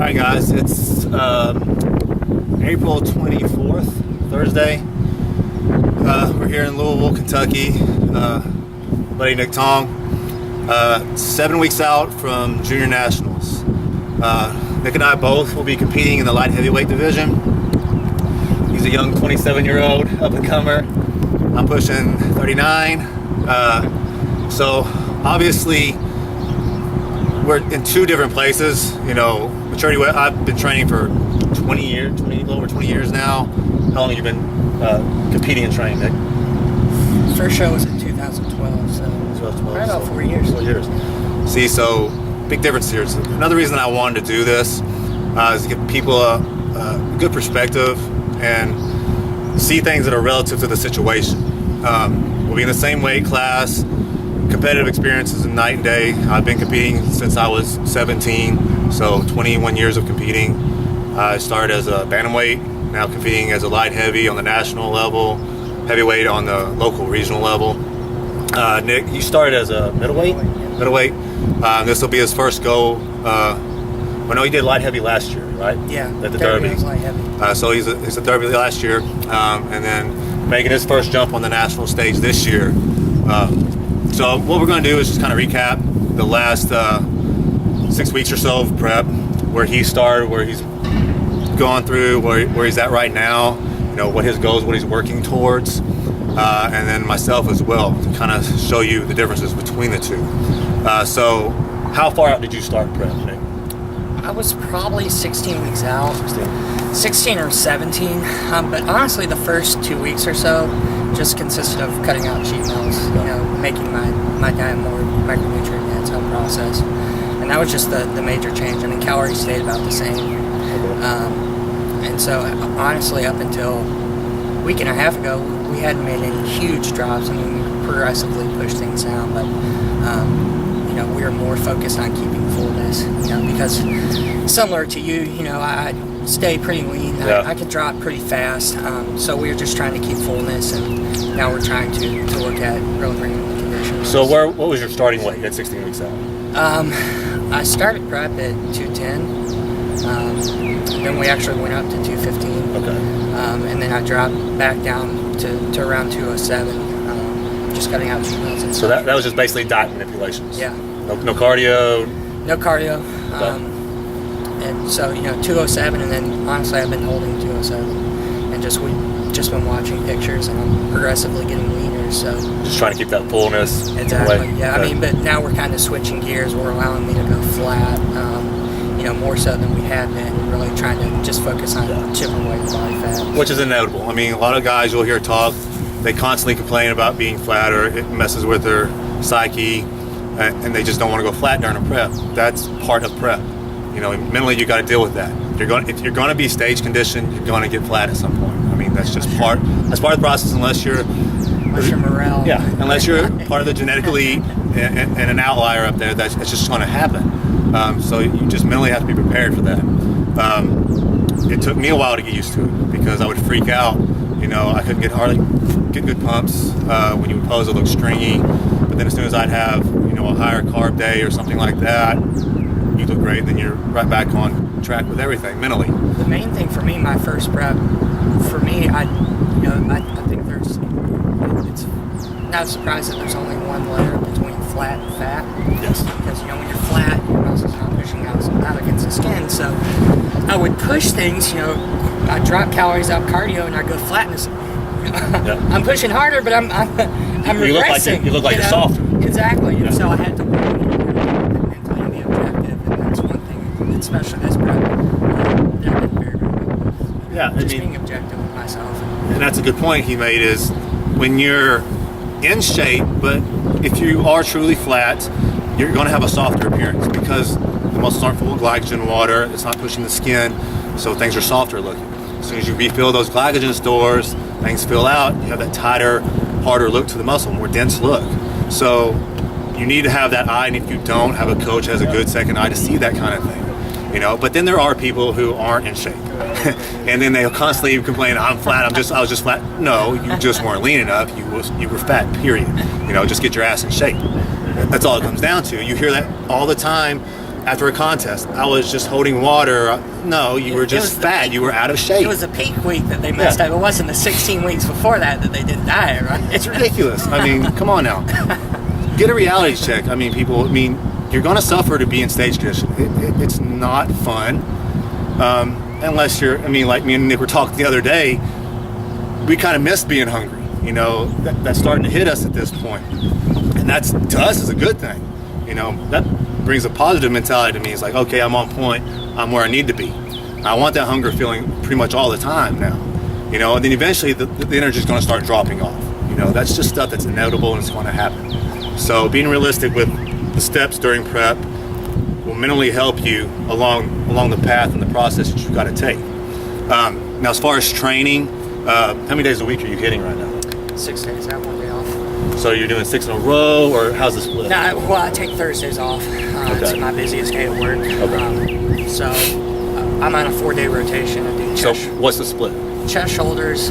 Alright guys, it's April 24th, Thursday. We're here in Louisville, Kentucky. Buddy Nick Tong. 7 weeks out from Junior Nationals. Nick and I both will be competing in the light heavyweight division. He's a young 27-year-old up-and-comer. I'm pushing 39. So obviously we're in two different places. You know, maturity. I've been training for 20 years, a little over 20 years now. How long have you been competing and training, Nick? First show was in 2012, so right about 4 years. 4 years. See, so big difference here. So another reason I wanted to do this is to give people a good perspective and see things that are relative to the situation. We'll be in the same weight class. Competitive experiences in night and day. I've been competing since I was 17, so 21 years of competing. I started as a bantamweight, now competing as a light heavy on the national level, heavyweight on the local regional level. Nick, you started as a middleweight? Middleweight. This will be his first go. Well, no, he did light heavy last year, right? Yeah, at the Derby. Was light heavy. So he's a Derby last year, and then making his first jump on the national stage this year. So what we're going to do is just kind of recap the last 6 weeks or so of prep, where he started, where he's gone through, where he's at right now, you know, what his goals, what he's working towards, and then myself as well, to kind of show you the differences between the two. So how far out did you start prep, Nick? I was probably 16 weeks out. 16 or 17, but honestly the first 2 weeks or so just consisted of cutting out cheat meals, you know, making my diet more micronutrient dense, home process, and that was just the major change. I mean, calories stayed about the same, and so honestly up until a week and a half ago we hadn't made any huge drops. I mean, we progressively pushed things down, but you know, we were more focused on keeping fullness, you know, because similar to you, you know, I stay pretty lean. Yeah. I could drop pretty fast, so we were just trying to keep fullness, and now we're trying to look at really bringing the conditions. So what was your starting weight at 16 weeks out? I started prep at 210, and then we actually went up to 215. Okay. And then I dropped back down to around 207, just cutting out cheat meals and So stuff. that was just basically diet manipulations? Yeah. No cardio? No cardio. Okay. And so, you know, 207, and then honestly I've been holding 207, and we've just been watching pictures, and I'm progressively getting leaner, so. Just trying to keep that fullness. Exactly, away. yeah. Okay. I mean, but now we're kind of switching gears. We're allowing me to go flat, you know, more so than we had been, really trying to just focus on chipping away the body fat. Which is inevitable. I mean, a lot of guys you'll hear talk, they constantly complain about being flat, or it messes with their psyche, and they just don't want to go flat during a prep. That's part of prep. You know, mentally you got to deal with that. If you're going to be stage conditioned, you're going to get flat at some point. I mean, that's just part of the process, unless you're morale. Yeah, unless you're part of the genetic elite and an outlier up there, that's just going to happen. So you just mentally have to be prepared for that. It took me a while to get used to it, because I would freak out. You know, I couldn't hardly get good pumps. When you would pose, it looked stringy. But then as soon as I'd have, you know, a higher carb day or something like that, you look great, then you're right back on track with everything mentally. The main thing for me, my first prep, for me, I think it's not surprised that there's only one layer between flat and fat. Yes. Because, you know, when you're flat, your muscles not pushing out against the skin. So I would push things, you know, I drop calories out cardio, and I go flatness. Yeah. I'm pushing harder, but I'm regressing. You look like you're softer. Exactly. And so I had to mentally be objective, and that's one thing, especially this prep, that I've been very, very good with. Yeah, I Just mean, being objective with myself. and that's a good point he made, is when you're in shape, but if you are truly flat, you're going to have a softer appearance, because the muscles aren't full of glycogen and water. It's not pushing the skin, so things are softer looking. As soon as you refill those glycogen stores, things fill out, you have that tighter, harder look to the muscle, more dense look. So you need to have that eye, and if you don't, have a coach has a good second eye to see that kind of thing. You know, but then there are people who aren't in shape, and then they'll constantly complain, "I'm flat. I was just flat." No, you just weren't lean enough. You were fat. Period. You know, just get your ass in shape. That's all it comes down to. You hear that all the time. after a contest, I was just holding water. No, you were just fat. You were out of shape. It was a peak week that they messed up. It wasn't the 16 weeks before that they did diet, right? It's ridiculous. I mean, come on now. Get a reality check. I mean, people, you're going to suffer to be in stage condition. It's not fun. Unless you're, like me and Nick were talking the other day, we kind of miss being hungry. That's starting to hit us at this point. And that's, to us, is a good thing. That brings a positive mentality to me. It's like, okay, I'm on point. I'm where I need to be. I want that hunger feeling pretty much all the time now. And then eventually the energy is going to start dropping off. That's just stuff that's inevitable and it's going to happen. So being realistic with the steps during prep will mentally help you along the path and the process that you've got to take. Now, as far as training, how many days a week are you hitting right now? 6 days. I have 1 day off. So you're doing 6 in a row, or how's the split? No, I take Thursdays off. It's my busiest day at work. Okay. So I'm on a 4-day rotation. I do So what's the split? Chest, shoulders,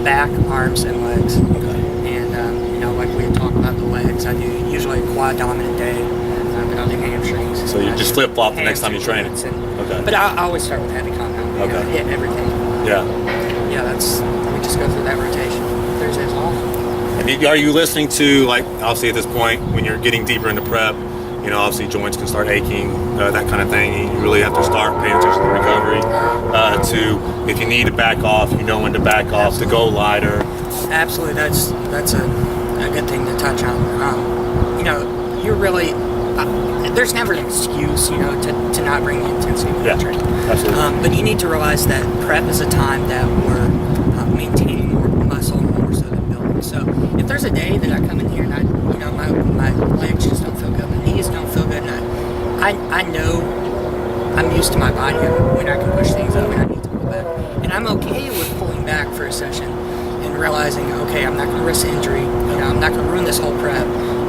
back, arms, and legs. Okay. And like we had talked about the legs, I do usually a quad dominant day, but I'll do hamstrings. So you just flip flop the next time you train. Okay. But I always start with heavy compound. Okay. Hit everything. Yeah. Yeah, we just go through that rotation. Thursdays off. And are you listening to, like, obviously at this point when you're getting deeper into prep, obviously joints can start aching, that kind of thing. You really have to start paying attention to recovery. To if you need to back off, you know when to back off, to go lighter. Absolutely, that's a good thing to touch on. You're really there's never an excuse, to not bring the intensity to the training. Absolutely. But you need to realize that prep is a time that we're maintaining more muscle more so than building. So if there's a day that I come in here and my legs just don't feel good, my knees don't feel good, and I know I'm used to my body when I can push things up and I need to pull back, and I'm okay with pulling back for a session and realizing, okay, I'm not going to risk injury. I'm not going to ruin this whole prep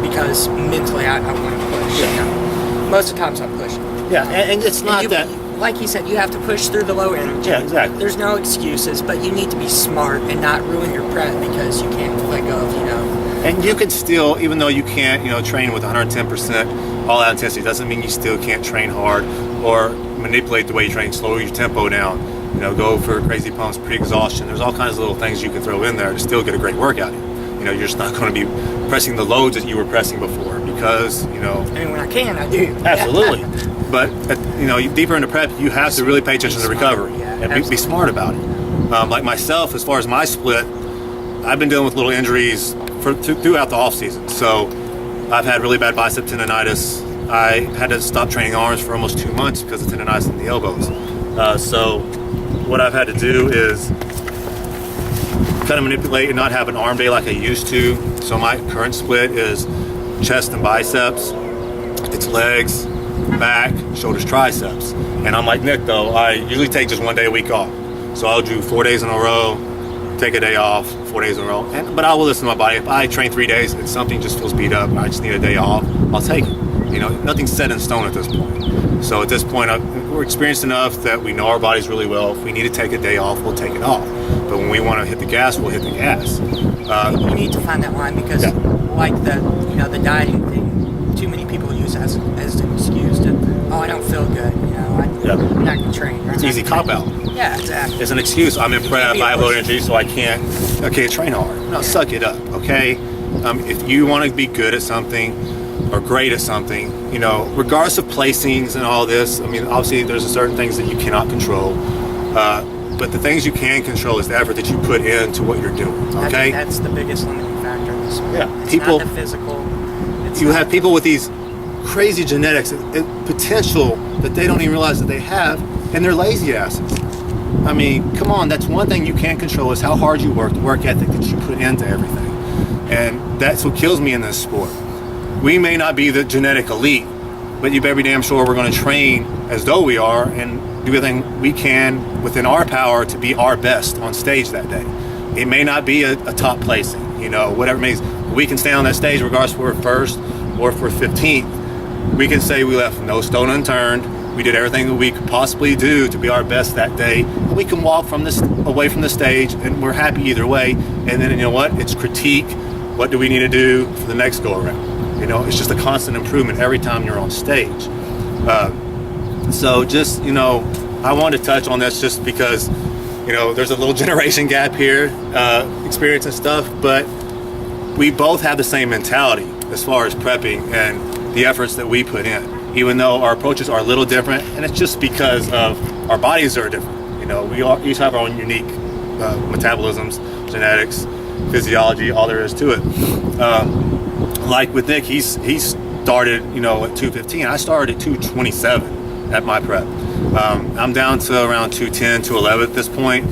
because mentally I want to push. Yeah. Most of the times I'm pushing. Yeah, and it's not that. Like you said, you have to push through the low energy. Yeah, exactly. There's no excuses, but you need to be smart and not ruin your prep because you can't let go of, And you can still, even though you can't, train with 110% all out intensity, doesn't mean you still can't train hard or manipulate the way you train, slow your tempo down, go for crazy pumps, pre-exhaustion. There's all kinds of little things you can throw in there to still get a great workout in. You're just not going to be pressing the loads that you were pressing before because, when I can, I do. Absolutely. But, deeper into prep, you have to really pay attention to recovery and be smart about it. Like myself, as far as my split, I've been dealing with little injuries throughout the off season. So I've had really bad bicep tendonitis. I had to stop training arms for almost 2 months because of tendonitis in the elbows. So what I've had to do is kind of manipulate and not have an arm day like I used to. So my current split is chest and biceps. It's legs, back, shoulders, triceps. And I'm like Nick though, I usually take just 1 day a week off. So I'll do 4 days in a row, take a day off, 4 days in a row. But I will listen to my body. If I train 3 days and something just feels beat up and I just need a day off, I'll take it. Nothing's set in stone at this point. So at this point, we're experienced enough that we know our bodies really well. If we need to take a day off, we'll take it off. But when we want to hit the gas, we'll hit the gas. You need to find that line because, like the dieting thing, too many people use as an excuse to, I don't feel good. I'm not going to train. It's easy cop out. Yeah, exactly. It's an excuse. I'm in prep. I have low energy, so I can't train hard. No, suck it up. Okay. If you want to be good at something or great at something, regardless of placings and all this, obviously there's certain things that you cannot control. But the things you can control is the effort that you put into what you're doing. Okay. I think that's the biggest limiting factor in this. Yeah. It's not the physical. You have people with these crazy genetics and potential that they don't even realize that they have, and they're lazy asses. Come on, that's one thing you can't control is how hard you work, the work ethic that you put into everything. And that's what kills me in this sport. We may not be the genetic elite, but you better be damn sure we're going to train as though we are and do everything we can within our power to be our best on stage that day. It may not be a top placing, whatever it means. We can stay on that stage regardless if we're first or if we're 15th. We can say we left no stone unturned. We did everything that we could possibly do to be our best that day. And we can walk away from the stage and we're happy either way. And then, it's critique. What do we need to do for the next go around? It's just a constant improvement every time you're on stage. So just, I wanted to touch on this just because, there's a little generation gap here, experience and stuff, but we both have the same mentality as far as prepping and the efforts that we put in, even though our approaches are a little different, and it's just because of our bodies are different. We all each have our own unique metabolisms, genetics, physiology, all there is to it. Like with Nick, he started, at 215. I started at 227 at my prep. I'm down to around 210, 211 at this point.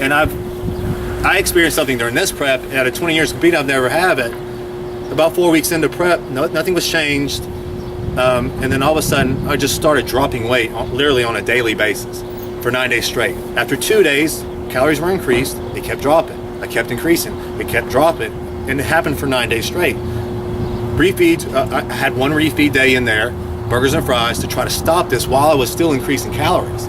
And I experienced something during this prep. At a 20 years competing, I've never had it. About 4 weeks into prep, nothing was changed. And then all of a sudden, I just started dropping weight, literally on a daily basis for 9 days straight. After 2 days, calories were increased. They kept dropping. I kept increasing. They kept dropping. And it happened for 9 days straight. Refeeds, I had one refeed day in there, burgers and fries, to try to stop this while I was still increasing calories.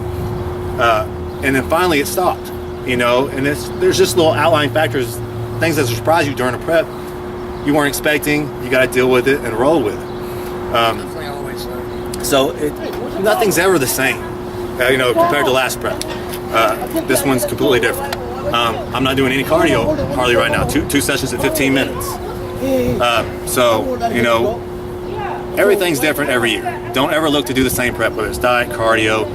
And then finally it stopped, and there's just little outlying factors, things that surprise you during a prep you weren't expecting. You got to deal with it and roll with it. Definitely always learning. So nothing's ever the same, compared to last prep. This one's completely different. I'm not doing any cardio hardly right now, two sessions at 15 minutes. Everything's different every year. Don't ever look to do the same prep, whether it's diet, cardio,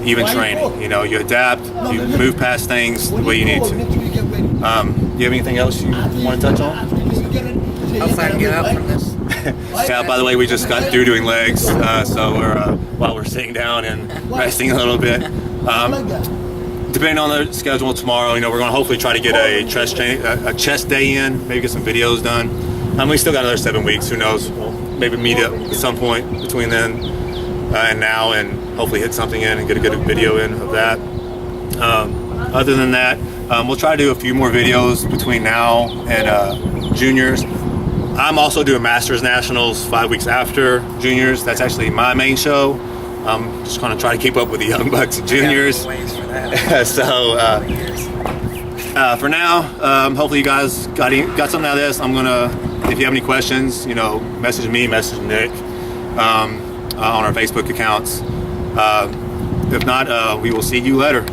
even training. You adapt, you move past things the way you need to. Do you have anything else you want to touch on? Hopefully I can get up from this. Yeah, by the way, we just got through doing legs, so we're while we're sitting down and resting a little bit. Depending on the schedule tomorrow, we're going to hopefully try to get a chest day in, maybe get some videos done. We still got another 7 weeks. Who knows? We'll maybe meet up at some point between then and now, and hopefully hit something in and get a good video in of that. Other than that, we'll try to do a few more videos between now and juniors. I'm also doing Masters Nationals 5 weeks after juniors. That's actually my main show. I'm just going to try to keep up with the young bucks and juniors. So for now, hopefully you guys got something out of this. I'm gonna, if you have any questions, message me, message Nick on our Facebook accounts. If not, we will see you later.